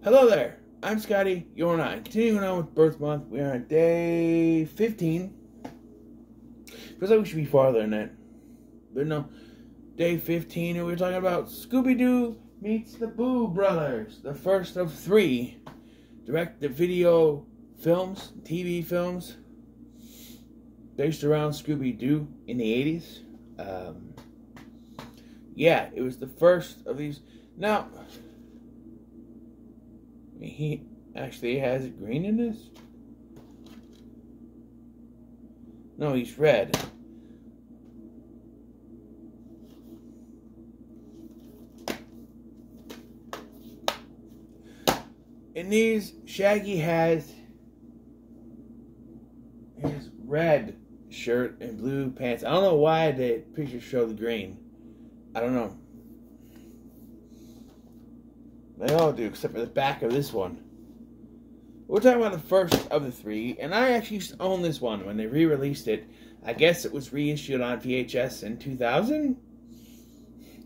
Hello there, I'm Scotty, you're not. Continuing on with Birth Month, we are on day 15. Feels like we should be farther than that. But no, day 15, and we're talking about Scooby-Doo meets the Boo Brothers, the first of 3 direct-to-video films, TV films, based around Scooby-Doo in the 80s. Yeah, it was the first of these. Now, he actually has green in this? No, he's red. In these, Shaggy has his red shirt and blue pants. I don't know why the pictures show the green. I don't know. They all do, except for the back of this one. We're talking about the first of the 3, and I actually used to own this one when they re-released it. I guess it was reissued on VHS in 2000?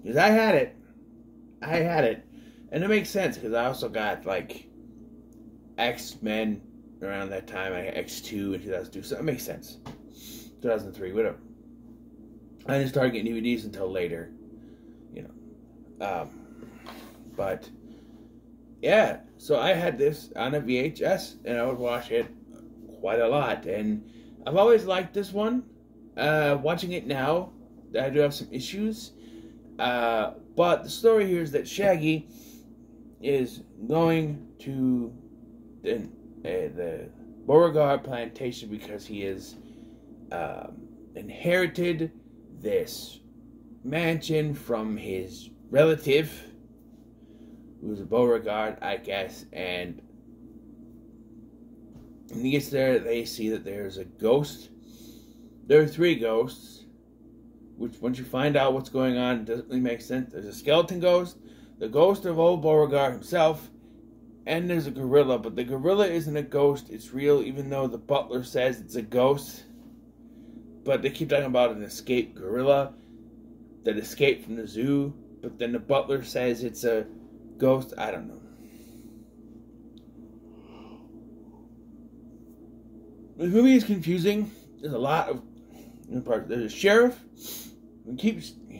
Because I had it. And it makes sense, because I also got, like, X-Men around that time. I got X2 in 2002, so it makes sense. 2003, whatever. I didn't start getting DVDs until later. You know. But yeah, so I had this on a VHS, and I would watch it quite a lot. And I've always liked this one. Watching it now, I do have some issues. But the story here is that Shaggy is going to the Beauregard plantation because he has inherited this mansion from his relative, who's a Beauregard, I guess, and when he gets there, they see that there's a ghost. There are 3 ghosts, which once you find out what's going on, doesn't really make sense. There's a skeleton ghost, the ghost of old Beauregard himself, and there's a gorilla, but the gorilla isn't a ghost, it's real, even though the butler says it's a ghost. But they keep talking about an escaped gorilla that escaped from the zoo, but then the butler says it's a ghost. I don't know. The movie is confusing. There's a lot of parts. There's a sheriff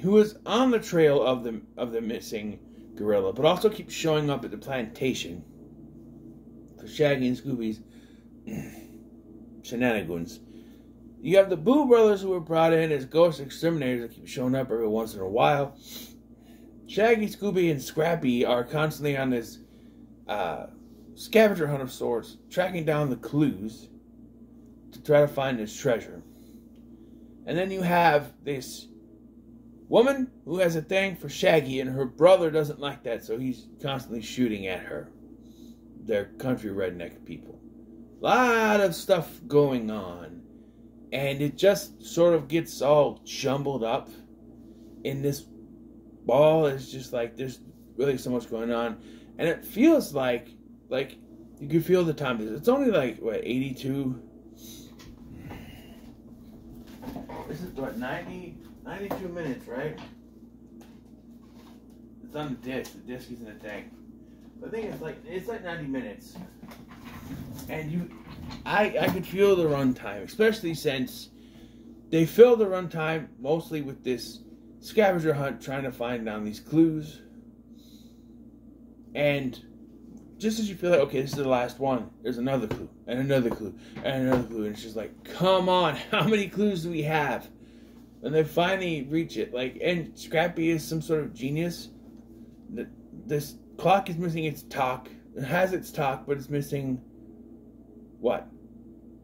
who is on the trail of the missing gorilla, but also keeps showing up at the plantation for Shaggy and Scooby's shenanigans. You have the Boo Brothers, who were brought in as ghost exterminators that keep showing up every once in a while. Shaggy, Scooby, and Scrappy are constantly on this scavenger hunt of sorts, tracking down the clues to try to find this treasure. And then you have this woman who has a thing for Shaggy, and her brother doesn't like that, so he's constantly shooting at her. They're country redneck people. A lot of stuff going on. And it just sort of gets all jumbled up in this ball. It's just like there's really so much going on. And it feels like you can feel the time. It's only like, what, 82? This is what, 92 minutes, right? It's on the disc. The disc is in the tank. But I think it's like 90 minutes. And I could feel the runtime, especially since they fill the runtime mostly with this scavenger hunt trying to find down these clues. And just as you feel like, okay, this is the last one, there's another clue, and another clue, and another clue, and it's just like, come on, how many clues do we have? And they finally reach it, and Scrappy is some sort of genius. This clock is missing its talk. It has its talk, but it's missing what?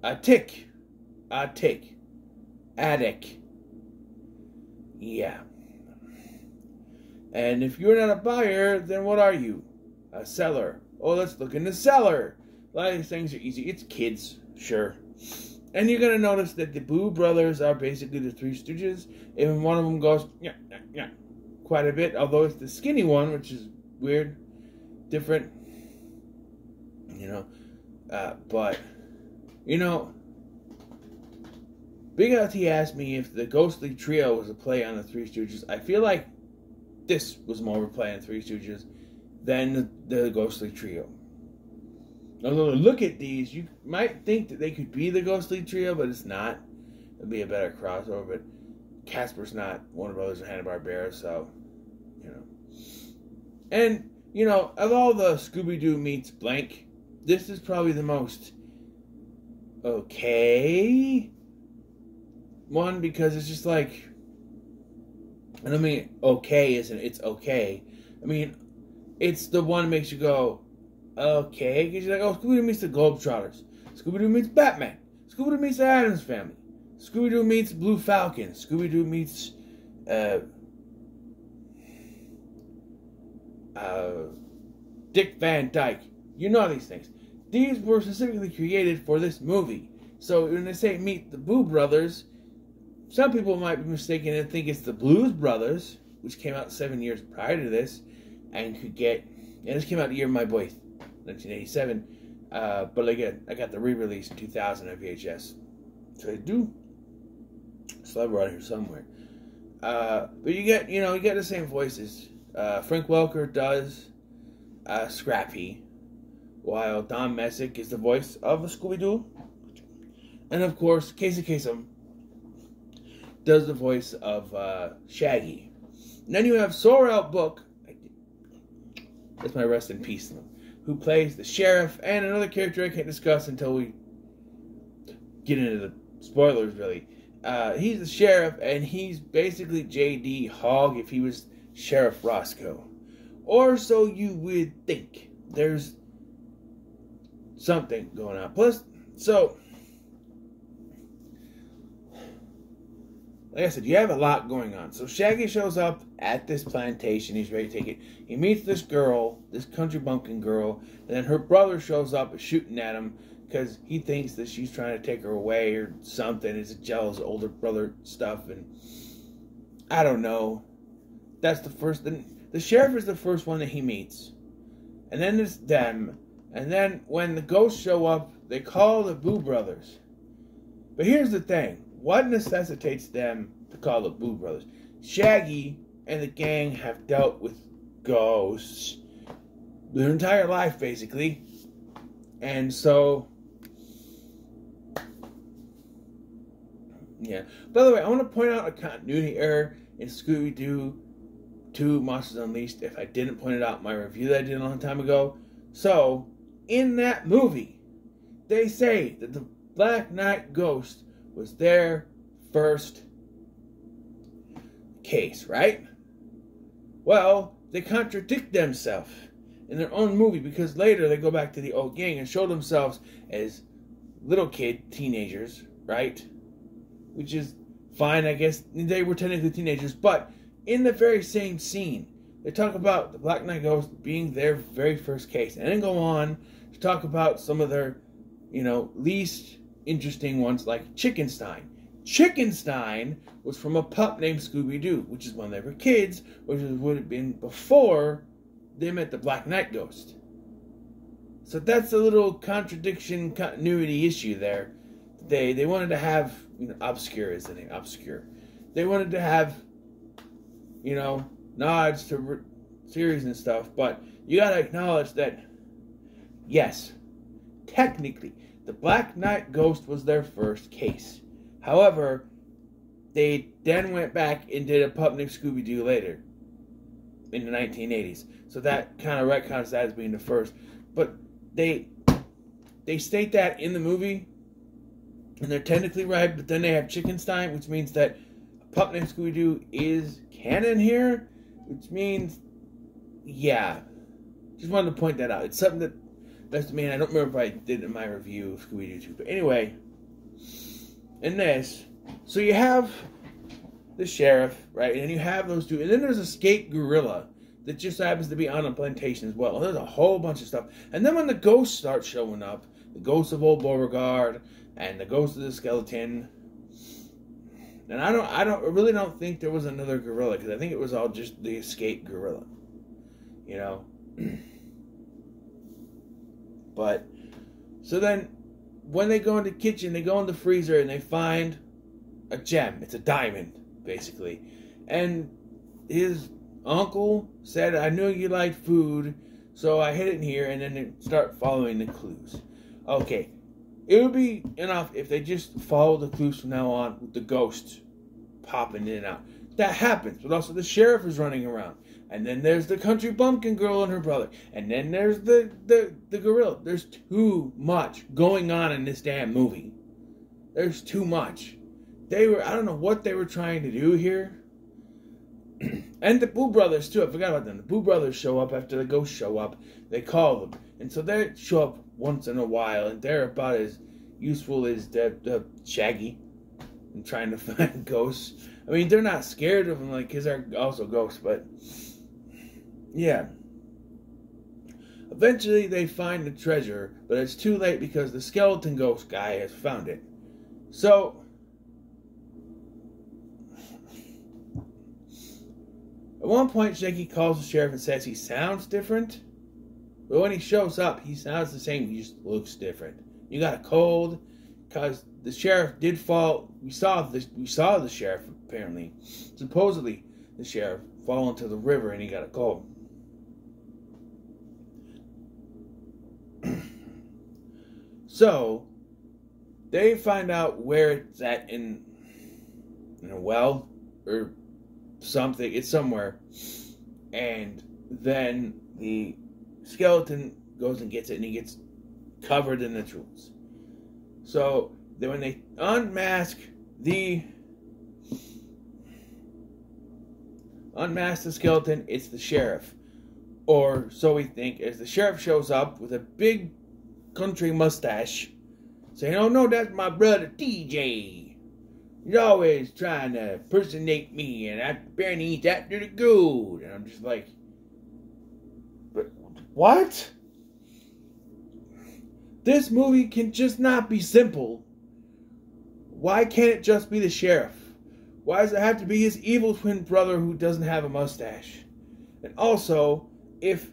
A tick. Attic. Yeah. And if you're not a buyer, then what are you? A seller. Oh, let's look in the cellar. A lot of these things are easy. It's kids, sure. And you're going to notice that the Boo Brothers are basically the 3 Stooges. Even one of them goes, yeah, quite a bit. Although it's the skinny one, which is weird. Different. But, Big LT asked me if the Ghostly Trio was a play on the Three Stooges. I feel like this was more of a play on Three Stooges than the Ghostly Trio. Although look at these, you might think that they could be the Ghostly Trio, but it's not. It'd be a better crossover, but Casper's not Warner Brothers or Hanna-Barbera, so, you know. And, you know, of all the Scooby-Doo meets blank, this is probably the most okay one, because it's just like, I don't mean okay isn't it's okay. I mean, it's the one that makes you go, okay, because you're like, oh, Scooby-Doo meets the Globetrotters. Scooby-Doo meets Batman. Scooby-Doo meets the Addams Family. Scooby-Doo meets Blue Falcon. Scooby-Doo meets Dick Van Dyke. You know these things. These were specifically created for this movie. So when they say meet the Boo Brothers, some people might be mistaken and think it's the Blues Brothers, which came out 7 years prior to this, and this came out the year of my birth, 1987. But again, I got the re-release in 2000 on VHS. So I do. So I'm around here somewhere. But you get the same voices. Frank Welker does Scrappy, while Don Messick is the voice of Scooby-Doo. And of course, Casey Kasem does the voice of Shaggy. And then you have Sorrel Book, that's my rest in peace, who plays the sheriff, and another character I can't discuss until we get into the spoilers, really. He's the sheriff, and he's basically J.D. Hogg if he was Sheriff Roscoe. Or so you would think. There's something going on. Plus, so, like I said, you have a lot going on. So Shaggy shows up at this plantation. He's ready to take it. He meets this girl, this country bumpkin girl, and then her brother shows up and shooting at him because he thinks that she's trying to take her away or something. It's a jealous older brother stuff, and I don't know. That's the first. The sheriff is the first one that he meets, and then it's them. And then when the ghosts show up, they call the Boo Brothers. But here's the thing. What necessitates them to call the Boo Brothers? Shaggy and the gang have dealt with ghosts their entire life, basically. And so, yeah. By the way, I want to point out a continuity error in Scooby-Doo 2 Monsters Unleashed if I didn't point it out in my review that I did a long time ago. So, in that movie, they say that the Black Knight Ghost was their first case, right? Well, they contradict themselves in their own movie, because later they go back to the old gang and show themselves as little teenagers, right? Which is fine, I guess. They were technically teenagers, but in the very same scene, they talk about the Black Knight Ghost being their very first case, and then go on to talk about some of their, least interesting ones, like Chickenstein. Chickenstein was from a pup named Scooby-Doo, which is when they were kids, which would have been before they met the Black Knight Ghost. So that's a little continuity issue there. They wanted to have, Obscure is the name, Obscure. They wanted to have, nods to series and stuff, but you gotta acknowledge that, yes, technically, the Black Knight Ghost was their first case. However, they then went back and did a pup named Scooby-Doo later, in the 1980s. So that kind of retcons that as being the first. But they state that in the movie, and they're technically right, but then they have Chickenstein, which means that a pup named Scooby-Doo is canon here, which means, yeah. Just wanted to point that out. It's something that, I don't remember if I did it in my review of Scooby-Doo 2, but anyway, in this, so you have the sheriff, right, and then you have those two, and then there's a skate gorilla that just happens to be on a plantation as well. And there's a whole bunch of stuff. And then when the ghosts start showing up, the ghost of old Beauregard and the ghost of the skeleton, and I really don't think there was another gorilla, because I think it was all just the escape gorilla, But so then when they go in the kitchen, they go in the freezer and they find a gem. It's a diamond, basically. And his uncle said, I knew you liked food, So I hit it in here, and then they start following the clues. Okay, it would be enough if they just follow the clues from now on with the ghosts popping in and out. That happens, but also the sheriff is running around. And then there's the country bumpkin girl and her brother. And then there's the gorilla. There's too much going on in this damn movie. There's too much. I don't know what they were trying to do here. And the Boo Brothers, too. I forgot about them. The Boo Brothers show up after the ghosts show up. They call them. And so they show up once in a while. And they're about as useful as the Shaggy in trying to find ghosts. I mean, they're not scared of them, like, because they're also ghosts, but yeah. Eventually, they find the treasure, but it's too late because the skeleton ghost guy has found it. So, at one point, Shaggy calls the sheriff and says he sounds different. But when he shows up, he sounds the same. He just looks different. You got a cold, because the sheriff did fall. We saw the sheriff, apparently. Supposedly, the sheriff fall into the river and he got a cold. So, they find out where it's at in a well or something. It's somewhere. And then the skeleton goes and gets it, and he gets covered in the tools. So, then when they unmask the skeleton, it's the sheriff. Or so we think, as the sheriff shows up with a big country mustache, saying, "Oh no, that's my brother TJ. He's always trying to impersonate me, and apparently he's after the gold." And I'm just like, but what? This movie can just not be simple. Why can't it just be the sheriff? Why does it have to be his evil twin brother who doesn't have a mustache? And also, if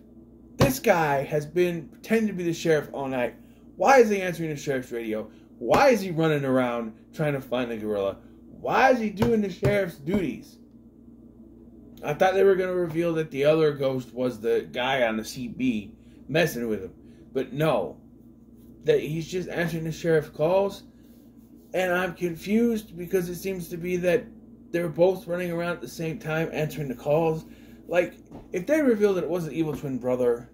this guy has been pretending to be the sheriff all night, why is he answering the sheriff's radio? Why is he running around trying to find the gorilla? Why is he doing the sheriff's duties? I thought they were going to reveal that the other ghost was the guy on the CB messing with him. But no. That he's just answering the sheriff's calls. And I'm confused because it seems to be that they're both running around at the same time answering the calls. Like, if they revealed that it was an evil twin brother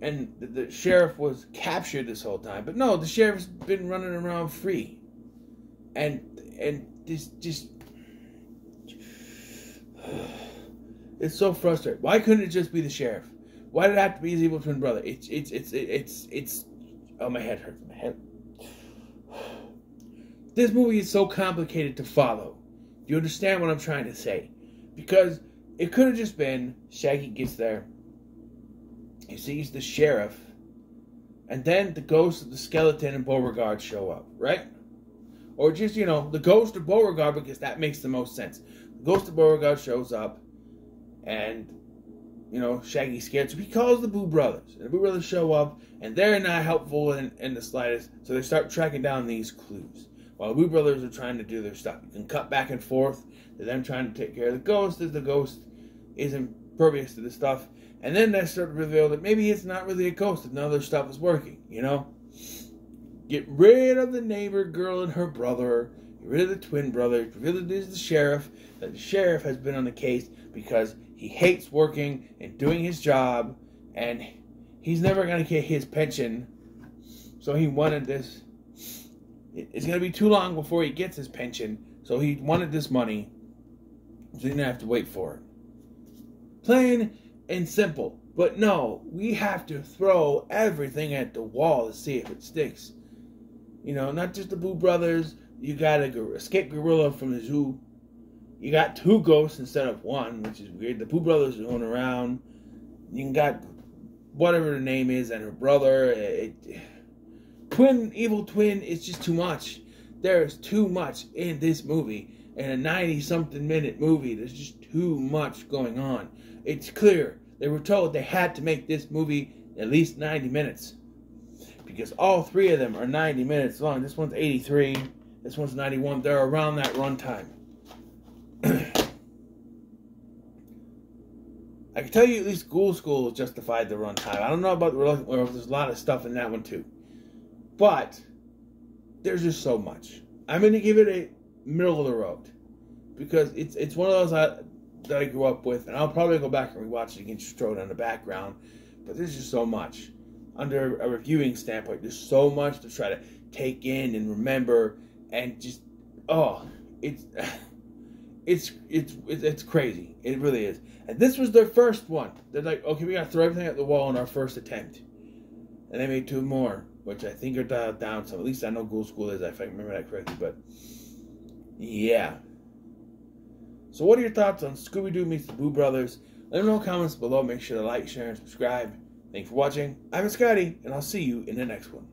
and the sheriff was captured this whole time. But no, the sheriff's been running around free. And this just... It's so frustrating. Why couldn't it just be the sheriff? Why did it have to be his evil twin brother? It's oh, my head hurts. My head. This movie is so complicated to follow. Do you understand what I'm trying to say? Because it could have just been Shaggy gets there, he sees the sheriff, and then the ghost of the skeleton and Beauregard show up, right? Or just, the ghost of Beauregard, because that makes the most sense. The ghost of Beauregard shows up, and, Shaggy's scared, so he calls the Boo Brothers. And the Boo Brothers show up, and they're not helpful in the slightest, so they start tracking down these clues. While the Boo Brothers are trying to do their stuff. You can cut back and forth to them trying to take care of the ghost, as the ghost is impervious to the stuff. And then they start to reveal that maybe it's not really a ghost, if none of their stuff is working, Get rid of the neighbor girl and her brother. Get rid of the twin brother. Get rid of the sheriff. That the sheriff has been on the case because he hates working and doing his job. And he's never going to get his pension. So he wanted this. It's going to be too long before he gets his pension. So he wanted this money. So he didn't have to wait for it. Plain and simple. But no, we have to throw everything at the wall to see if it sticks. Not just the Boo Brothers. You got a escaped gorilla from the zoo. You got two ghosts instead of one, which is weird. The Boo Brothers are going around. You got whatever the name is and her brother. Evil twin is just too much. There's too much in this movie. In a 90-something minute movie, there's just too much going on. It's clear. They were told they had to make this movie at least 90 minutes. Because all three of them are 90 minutes long. This one's 83. This one's 91. They're around that runtime. I can tell you at least Ghoul School justified the runtime. I don't know about the Reluctant Werewolf. There's a lot of stuff in that one too. But there's just so much. I'm going to give it a middle of the road. Because it's one of those that I grew up with. And I'll probably go back and rewatch it again, just throw it on the background. But there's just so much. Under a reviewing standpoint, there's so much to try to take in and remember. And just, it's crazy. It really is. And this was their first one. They're like, okay, we got to throw everything at the wall in our first attempt. And they made 2 more, which I think are dialed down some. At least I know Ghoul School is, if I remember that correctly. But, yeah. So what are your thoughts on Scooby-Doo meets the Boo Brothers? Let me know in the comments below. Make sure to like, share, and subscribe. Thanks for watching. I'm Scotty, and I'll see you in the next one.